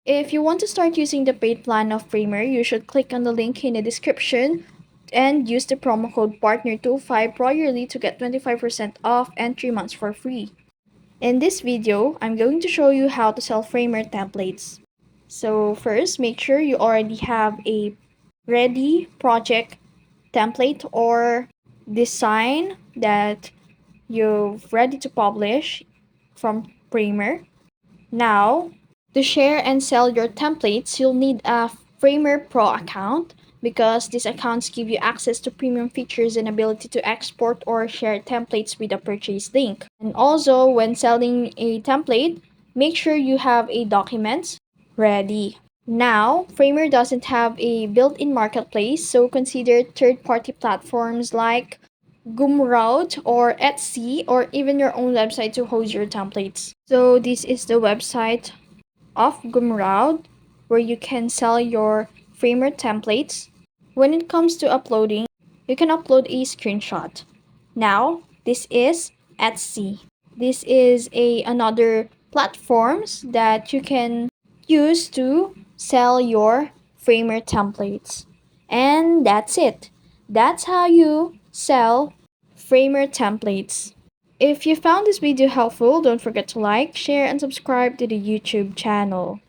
If you want to start using the paid plan of Framer, you should click on the link in the description and use the promo code PARTNER25 royally to get 25% off and 3 months for free. In this video, I'm going to show you how to sell Framer templates. So first, make sure you already have a ready project template or design that you're ready to publish from Framer. Now, to share and sell your templates, you'll need a Framer Pro account because these accounts give you access to premium features and ability to export or share templates with a purchase link. And also, when selling a template, make sure you have a documents ready. Now, Framer doesn't have a built-in marketplace, so consider third-party platforms like Gumroad or Etsy or even your own website to host your templates. So this is the website of Gumroad where you can sell your Framer templates. When it comes to uploading, you can upload a screenshot. Now, this is Etsy. This is another platforms that you can use to sell your Framer templates. And that's it. That's how you sell Framer templates. If you found this video helpful, don't forget to like, share, and subscribe to the YouTube channel.